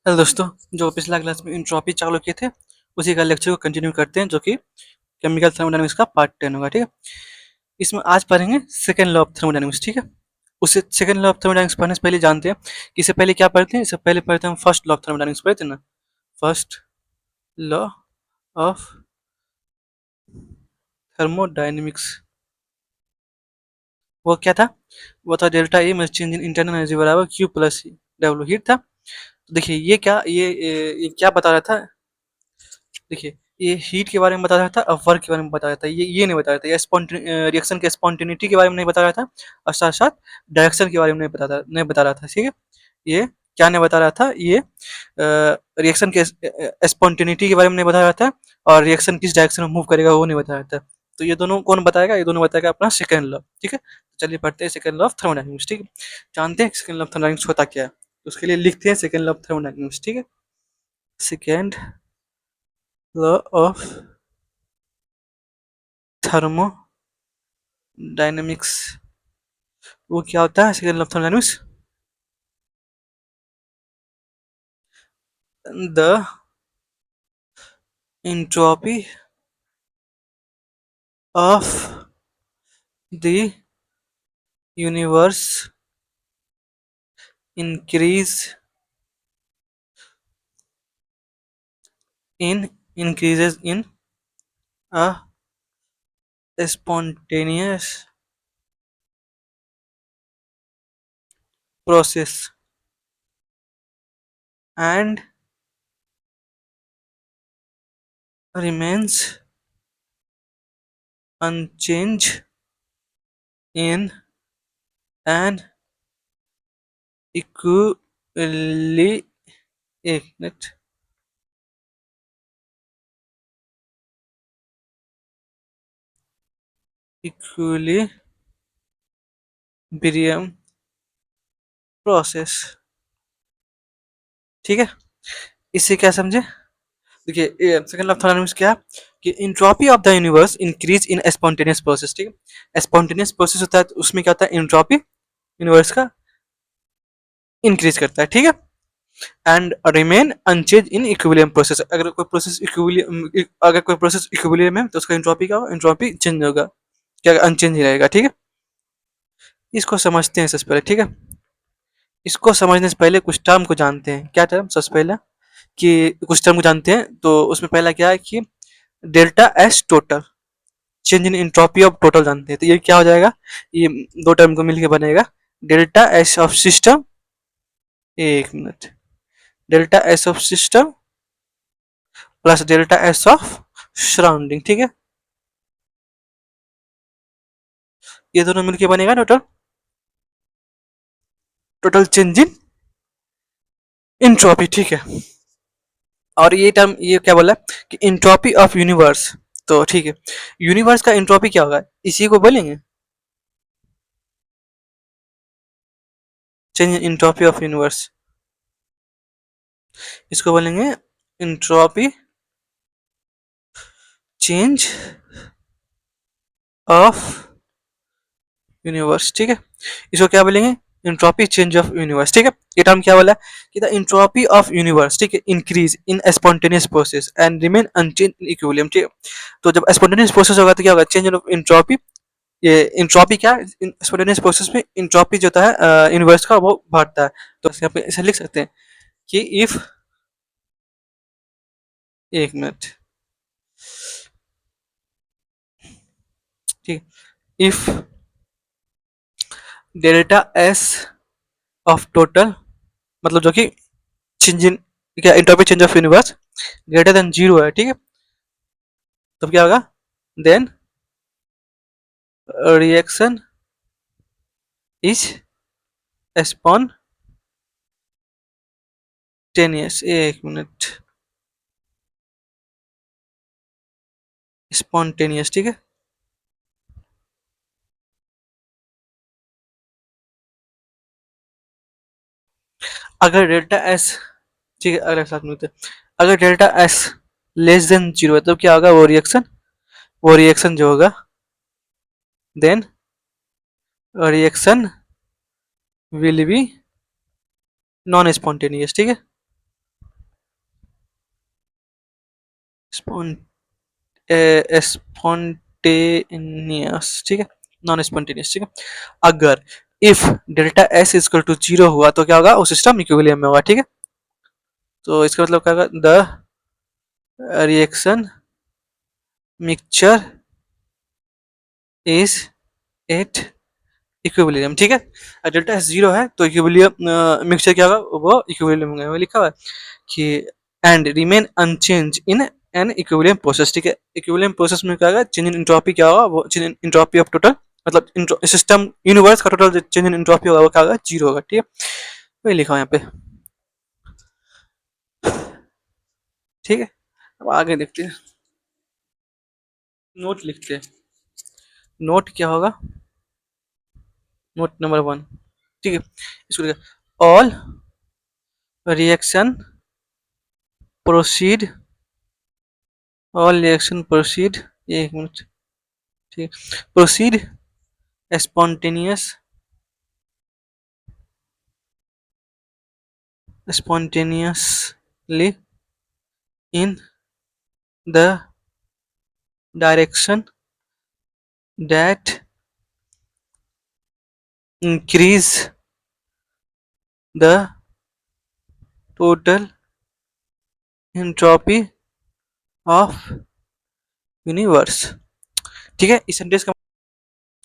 Hello दोस्तों, जो पिछला क्लास में एंट्रोपी चालू किए थे उसी का लेक्चर को कंटिन्यू करते हैं, जो कि केमिकल थर्मोडायनामिक्स का पार्ट 10 होगा। ठीक है, इसमें आज पढ़ेंगे सेकंड लॉ ऑफ थर्मोडायनामिक्स। ठीक है, उसे सेकंड लॉ ऑफ थर्मोडायनामिक्स पढ़ने से पहले जानते हैं कि इससे पहले क्या पढ़ते हैं। इससे पहले पढ़ते हैं हम फर्स्ट लॉ ऑफ थर्मोडायनामिक्स पढ़ते हैं ना। फर्स्ट लॉ ऑफ थर्मोडायनेमिक्स वो क्या था? वो था डेल्टा ए में चेंज इन इंटरनल एनर्जी बराबर क्यू प्लस डब्ल्यू हीट था। तो देखिए ये क्या ये क्या बता रहा था। देखिए ये हीट के बारे में बता रहा था और वर्क के बारे में बता रहा था। ये नहीं बता रहा था, ये रिएक्शन के स्पॉन्टेनिटी के बारे में नहीं बता रहा था, और साथ साथ डायरेक्शन के बारे में नहीं बता रहा था। ठीक है, ये क्या नहीं बता रहा था, ये रिएक्शन के स्पॉन्टेनिटी के बारे में नहीं बता रहा था, और रिएक्शन किस डायरेक्शन में मूव करेगा वो नहीं बता रहा था। तो ये दोनों कौन बताएगा? ये दोनों बताएगा अपना सेकेंड लॉ। ठीक है, तो चलिए पढ़ते हैं सेकेंड लॉ ऑफ थर्मोडायनेमिक्स। ठीक है, जानते हैं सेकेंड लॉ ऑफ थर्मोडायनेमिक्स होता क्या है, तो उसके लिए लिखते हैं सेकेंड लॉ ऑफ थर्मोडायनेमिक्स। ठीक है, सेकेंड लॉ ऑफ थर्मोडायनेमिक्स वो क्या होता है? Second law of thermodynamics, the entropy of the universe increase in increases in a spontaneous process and remains unchanged in an equili एक मिनट इक्विलिब्रियम प्रोसेस। ठीक है, इससे क्या समझे? देखिए सेकंड लॉ ऑफ थर्मोडायनामिक्स क्या है कि entropy of the universe increase in spontaneous process. ठीक है, स्पॉन्टेनियस प्रोसेस होता है तो उसमें क्या होता है? एंट्रोपी यूनिवर्स का इंक्रीज करता है। ठीक है, and remain unchanged in equilibrium process. अगर कोई प्रोसेस इक्विलिब्रियम है तो उसका एंट्रोपी क्या होगा? एंट्रोपी चेंज होगा, क्या अनचेंज ही रहेगा। ठीक है, इसको समझते हैं सबसे पहले। ठीक है, इसको समझने से पहले कुछ टर्म को जानते हैं। क्या टर्म? सबसे पहले कि कुछ टर्म को जानते हैं, तो उसमें पहला क्या है कि delta S total, change in entropy of total जानते हैं। तो ये क्या हो जाएगा? ये दो टर्म को मिलकर बनेगा डेल्टा एस ऑफ सिस्टम, एक minute, delta S of system plus delta S of surrounding. ठीक है, ये दोनों मिलकर बनेगा total total change in entropy. ठीक है, और ये टर्म ये क्या बोला कि एंट्रोपी ऑफ यूनिवर्स। तो ठीक है, यूनिवर्स का एंट्रोपी क्या होगा इसी को बोलेंगे, change in entropy of universe, इसको बोलेंगे एंट्रोपी चेंज ऑफ यूनिवर्स। ठीक है, इसको क्या बोलेंगे? Entropy change of universe. ठीक है, ये टर्म क्या बोला कि द एंट्रोपी ऑफ यूनिवर्स, ठीक है, increase in spontaneous process and remain unchanged in equilibrium. ठीक है, तो जब स्पॉन्टेनियस प्रोसेस होगा तो क्या होगा? Change of entropy. ये एंट्रोपी क्या है? स्पॉन्टेनियस प्रोसेस में एंट्रोपी जो होता है यूनिवर्स का वो बढ़ता है। तो यहाँ पे ऐसे लिख सकते हैं कि इफ, एक मिनट, ठीक, if delta S of total, मतलब जो कि चेंज इन, क्या, entropy change of universe greater than zero है। ठीक है, तब क्या होगा? देन रिएक्शन इज स्पॉन्टेनियस, एक मिनट, स्पॉन्टेनियस। ठीक है, अगर डेल्टा एस, ठीक है, अगले साथ मिलते हैं। अगर delta S less than zero है तो क्या होगा? वो रिएक्शन जो होगा, then reaction will be non spontaneous. ठीक है, स्पॉन्टेनियस, ठीक है, नॉन स्पॉन्टेनियस, ठीक है। अगर if delta S equal to zero हुआ तो क्या होगा, वो सिस्टम इक्विलिब्रियम में होगा, ठीक है। तो इसका मतलब क्या होगा, the reaction mixture is at equilibrium, ठीक है। डेल्टा एस जीरो है तो इक्विलिब्रियम मिक्सचर क्या होगा, वो इक्विलिब्रियम में वो लिखा हुआ है कि and remain unchanged in an equilibrium process, ठीक है। इक्विलिब्रियम प्रोसेस में क्या होगा, चेंज इन एंट्रोपी क्या होगा, वो change in entropy of total, मतलब सिस्टम यूनिवर्स का टोटल चेंज इन एंट्रोपी होगा वो क्या होगा, जीरो होगा, ठीक है। वही लिखा हुआ है यहाँ पे, ठीक है। अब आगे देखते हैं, नोट लिखते हैं। नोट क्या होगा, नोट नंबर वन, ठीक है। इसको लिखा, all reaction proceed, all reaction proceed, एक मिनट, ठीक, proceed spontaneous spontaneously in the direction that increase the total entropy of universe, ठीक है। इस सेंटेंस का,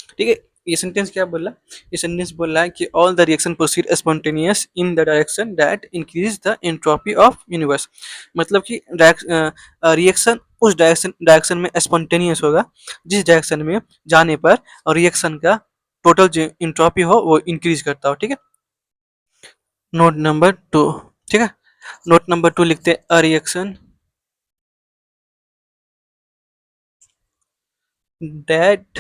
ठीक है, ये सेंटेंस क्या बोल रहा है, ये सेंटेंस बोल रहा है कि all the reaction proceed spontaneous in the direction that increase the entropy of universe, मतलब कि रिएक्शन उस डायरेक्शन में स्पॉन्टेनियस होगा जिस डायरेक्शन में जाने पर रिएक्शन का टोटल जो एंट्रोपी हो वो इंक्रीज करता हो, ठीक है। नोट नंबर टू, ठीक है। नोट नंबर टू लिखते हैं, a reaction that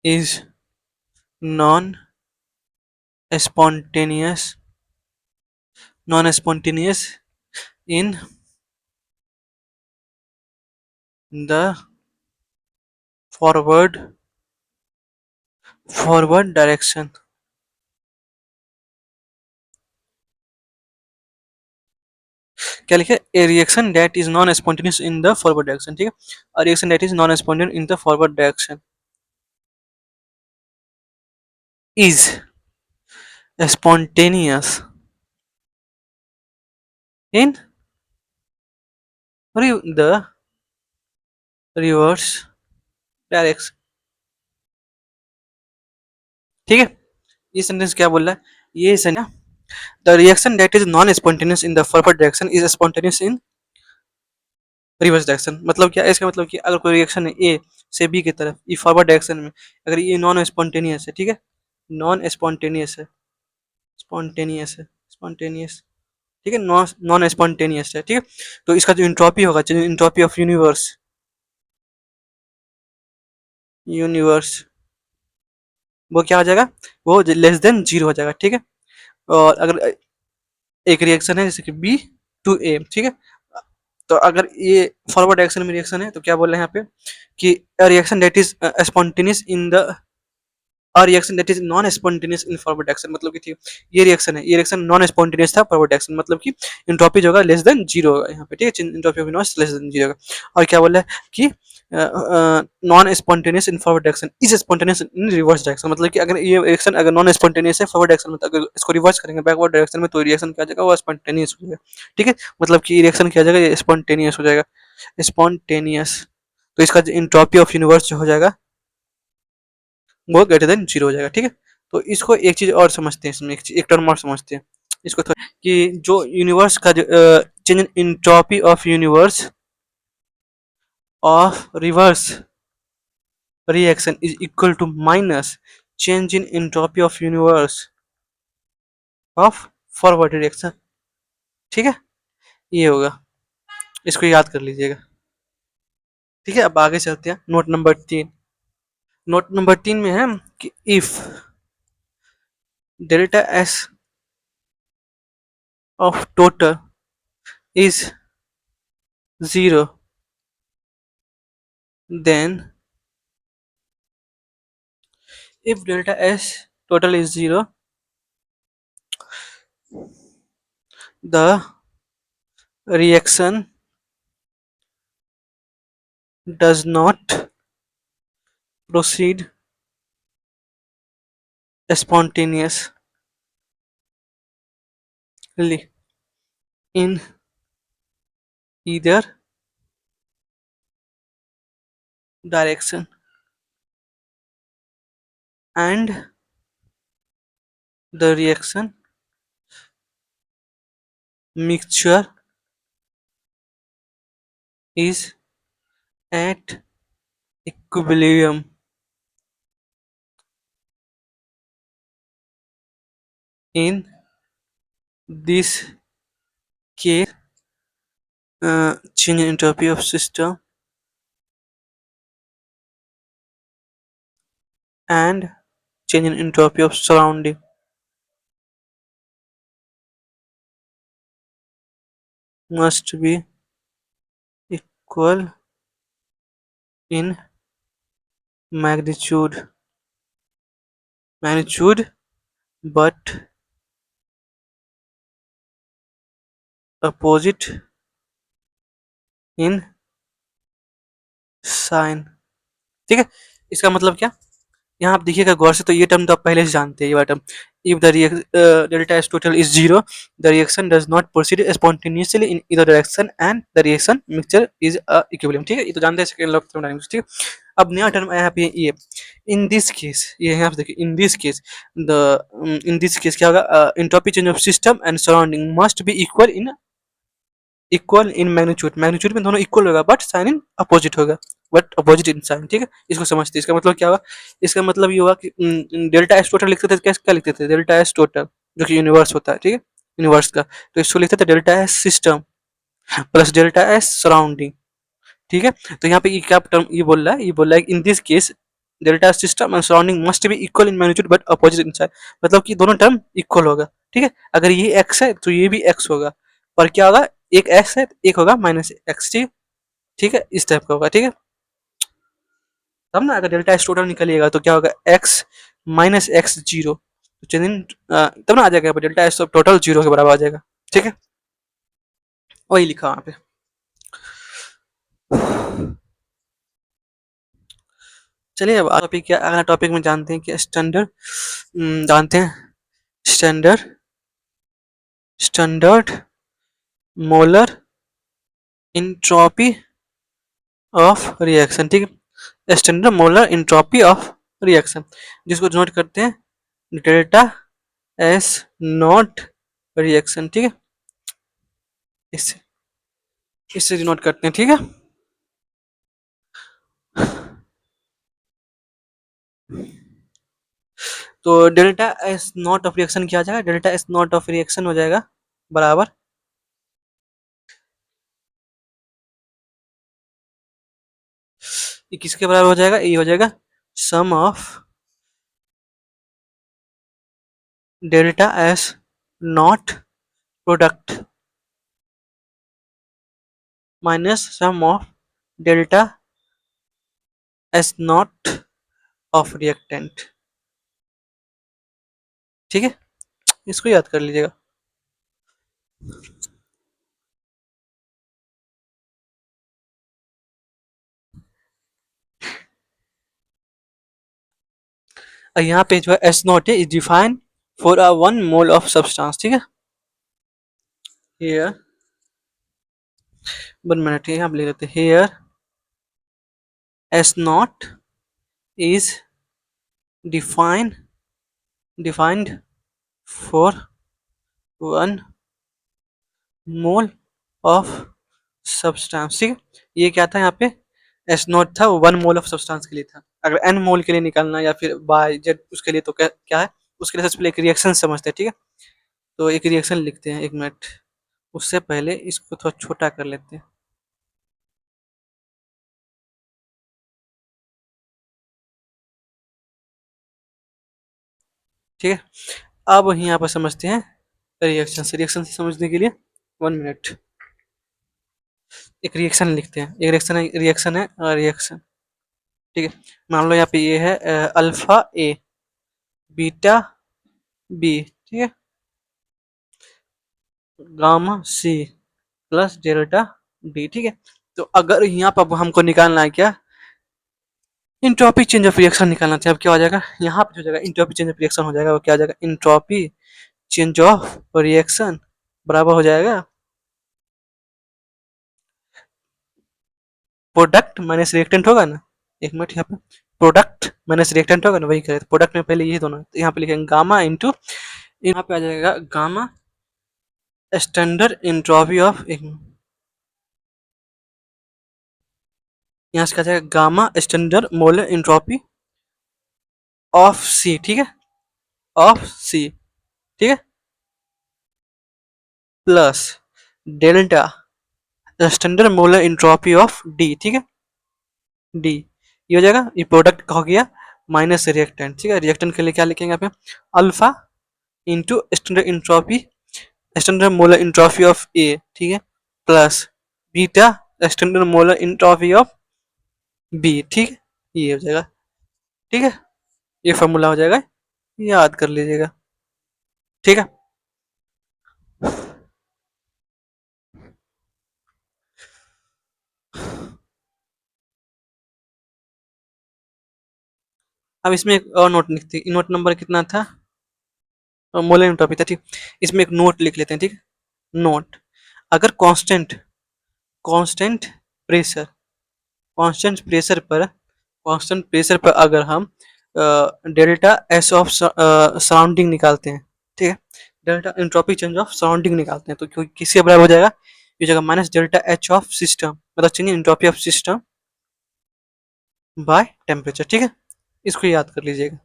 is non spontaneous non-spontaneous in the forward direction, क्या लिखे, ए reaction that is non spontaneous in the forward direction, ठीक है। A reaction that is non spontaneous in the forward direction is spontaneous in the reverse direction, ठीक है। ये sentence क्या बोल रहा है, ये sentence, the reaction that is non spontaneous in the forward direction is spontaneous in reverse direction, मतलब क्या है, इसका मतलब कि अगर कोई रिएक्शन है ए से बी की तरफ, ये फॉरवर्ड डायरेक्शन में, अगर ये नॉन स्पॉन्टेनियस है, ठीक है, नॉन स्पॉन्टेनियस है, स्पॉन्टेनियस है, स्पॉन्टेनियस, ठीक है, नॉन नॉन स्पॉन्टेनियस है, ठीक है। तो इसका जो इंट्रोपी होगा, जो इंट्रोपी ऑफ यूनिवर्स, यूनिवर्स वो क्या हो जाएगा, वो लेस देन जीरो हो जाएगा, ठीक है। और अगर एक रिएक्शन है जैसे कि बी टू ए, ठीक है, तो अगर ये फॉरवर्ड डायरेक्शन में रिएक्शन है तो क्या बोल रहे हैं यहाँ पे कि reaction that is spontaneous in the, और reaction that is non spontaneous in forward direction, मतलब कि ठीक, ये रिएक्शन है, ये रिएक्शन नॉन स्पॉन्टेनियस था फॉरवर्ड डायरेक्शन, मतलब कि एंट्रोपी जो होगा लेस देन जीरो होगा यहाँ पे, ठीक है, entropy of universe less than zero होगा। और क्या बोल रहा है कि non spontaneous in forward direction is spontaneous in reverse direction, मतलब कि अगर ये रिएक्शन अगर नॉन स्पॉन्टेनियस है फॉरवर्ड डायरेक्शन में, तो अगर इसको रिवर्स करेंगे बैकवर्ड डायरेक्शन में तो रिएक्शन क्या हो जाएगा, वो स्पॉन्टेनियस हो जाएगा, ठीक है। मतलब कि रिएक्शन क्या हो जाएगा, ये स्पॉन्टेनियस हो जाएगा, स्पॉन्टेनियस। तो इसका एंट्रोपी ऑफ यूनिवर्स जो हो जाएगा वो ग्रेटर देन जीरो हो जाएगा, ठीक है। तो इसको एक चीज और समझते हैं, इसमें एक टर्म और समझते हैं इसको थोड़ा, कि जो यूनिवर्स का जो change in entropy of universe of reverse reaction is equal to minus change in entropy of universe of forward reaction, ठीक है, ये होगा, इसको याद कर लीजिएगा, ठीक है। अब आगे चलते हैं, नोट नंबर तीन। नोट नंबर तीन में है कि if delta S of total is zero then if delta S total is zero, the reaction does not proceed spontaneously in either direction, and the reaction mixture is at equilibrium. In this case, change in entropy of system and change in entropy of surrounding must be equal in magnitude but opposite in sign। ठीक है, इसका मतलब क्या, यहाँ आप देखिएगा गौर से, तो ये टर्म तो आप पहले से जानते हैं, ये term, if the delta S total is zero, the reaction does not proceed spontaneously in either direction and the reaction mixture is equilibrium. ठीक है, ये तो जानते हैं सेकंड लॉ ऑफ थर्मोडायनामिक्स। ठीक है, अब नया टर्म आया यहाँ पे ये, इन दिस केस, ये यहाँ पे देखिए, इन this case the in this case क्या होगा, entropy change of system and surrounding must be equal in magnitude, magnitude में दोनों इक्वल होगा बट साइन इन अपोजिट होगा, बट अपोजिट इन साइन। ठीक है, इसको समझते हैं, इसका मतलब क्या होगा, इसका मतलब ये होगा कि डेल्टा एस टोटल लिखते थे, कैसे क्या लिखते थे, डेल्टा एस टोटल जो कि यूनिवर्स होता है। ठीक है, यूनिवर्स का, तो इसको लिखते थे delta S system plus delta S surrounding. ठीक है, तो यहाँ पे ये क्या टर्म ये बोल रहा है, ये बोल रहा है in this case delta system and surrounding must be equal in magnitude but opposite in sign, मतलब कि दोनों टर्म इक्वल होगा। ठीक है, अगर ये एक्स है तो ये भी एक्स होगा, पर क्या होगा, एक एक्स है एक होगा माइनस एक्स। ठीक, ठीक है, इस टाइप का होगा। ठीक है, तब ना अगर डेल्टा एस टोटल निकलिएगा तो क्या होगा, एक्स माइनस एक्स जीरो, तो चलिए तब ना आ जाएगा डेल्टा एस टोटल जीरो के बराबर आ जाएगा। ठीक है, वही लिखा वहाँ पे। चलिए अब टॉपिक क्या, अगला टॉपिक में जानते हैं कि स्टैंडर्ड, जानते हैं standard standard molar entropy of reaction. ठीक है, standard molar entropy of reaction, जिसको नोट करते हैं डेल्टा एस नॉट रिएक्शन। ठीक है, इससे इससे डिनोट करते हैं। ठीक है, तो delta S naught of reaction क्या आ जाएगा, delta S naught of reaction हो जाएगा बराबर, ये किसके बराबर हो जाएगा, ये हो जाएगा sum of delta S naught product minus sum of delta S naught of reactant. ठीक है, इसको याद कर लीजिएगा। यहाँ पे जो है एस नॉट है is define for a 1 mole of substance. ठीक है, हियर 1 मिनट, यहाँ आप ले लेते हैं, here S not is define defined for 1 mole of substance. ठीक है, ये क्या था यहाँ पे, एस नॉट था, 1 मोल ऑफ सब्सटेंस के लिए था। अगर एन मोल के लिए निकालना या फिर बाय जेड उसके लिए, तो क्या क्या है, उसके लिए सबसे पहले एक रिएक्शन समझते हैं। ठीक है, तो एक रिएक्शन लिखते हैं, 1 मिनट, उससे पहले इसको थोड़ा छोटा कर लेते हैं। ठीक है, अब यहाँ पर समझते हैं रिएक्शन से, रिएक्शन से समझने के लिए 1 मिनट, एक रिएक्शन लिखते हैं, एक रिएक्शन है रिएक्शन। ठीक है, मान लो यहाँ पे ये है अल्फा ए बीटा बी। ठीक है, gamma C plus delta D. ठीक है, तो अगर यहाँ पर हमको निकालना है क्या, इंट्रोपी चेंज ऑफ रिएक्शन निकालना चाहिए। अब क्या हो जाएगा, यहाँ पे जो जाएगा इंट्रोपी चेंज ऑफ रिएक्शन हो जाएगा, वो क्या हो जाएगा, इंट्रोपी चेंज ऑफ रिएक्शन बराबर हो जाएगा प्रोडक्ट माइनस रिएक्टेंट होगा ना, एक मिनट, यहाँ पे प्रोडक्ट माइनस रिएक्टेंट होगा ना, वही करे। प्रोडक्ट में पहले ये दोनों, तो यहाँ पे लिखेंगे गामा इंटू, यहाँ पे आ जाएगा गामा स्टैंडर्ड इंट्रोपी ऑफ, एक यहाँ से क्या जाएगा, gamma standard molar entropy of C, ठीक है, ऑफ सी, ठीक है, plus delta standard molar entropy of D, ठीक है, डी, ये हो जाएगा, ये प्रोडक्ट हो गया माइनस रिएक्टेंट, ठीक है। रिएक्टेंट के लिए क्या लिखेंगे यहाँ पे, alpha into standard entropy, standard molar entropy of A, ठीक है, plus beta standard molar entropy of B, ठीक है, ये हो जाएगा, ठीक है, ये फॉर्मूला हो जाएगा, याद कर लीजिएगा, ठीक है। अब इसमें एक और नोट लिखते हैं, नोट नंबर कितना था, मोलर इंट्रोपी था, ठीक। इसमें एक नोट लिख लेते हैं, ठीक, नोट, अगर constant constant pressure constant pressure पर कांस्टेंट प्रेशर पर अगर हम डेल्टा एस ऑफ सराउंडिंग निकालते हैं, ठीक है, delta entropy change of surrounding निकालते हैं, तो क्योंकि किसके बराबर हो जाएगा, ये जगह minus delta H of system, मतलब change entropy of system by temperature, ठीक है, इसको याद कर लीजिएगा।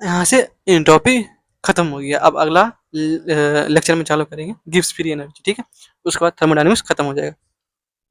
यहाँ से एंट्रोपी खत्म हो गया। अब अगला लेक्चर में चालू करेंगे गिब्स फ्री एनर्जी, ठीक है, उसके बाद थर्मोडायनेमिक्स खत्म हो जाएगा।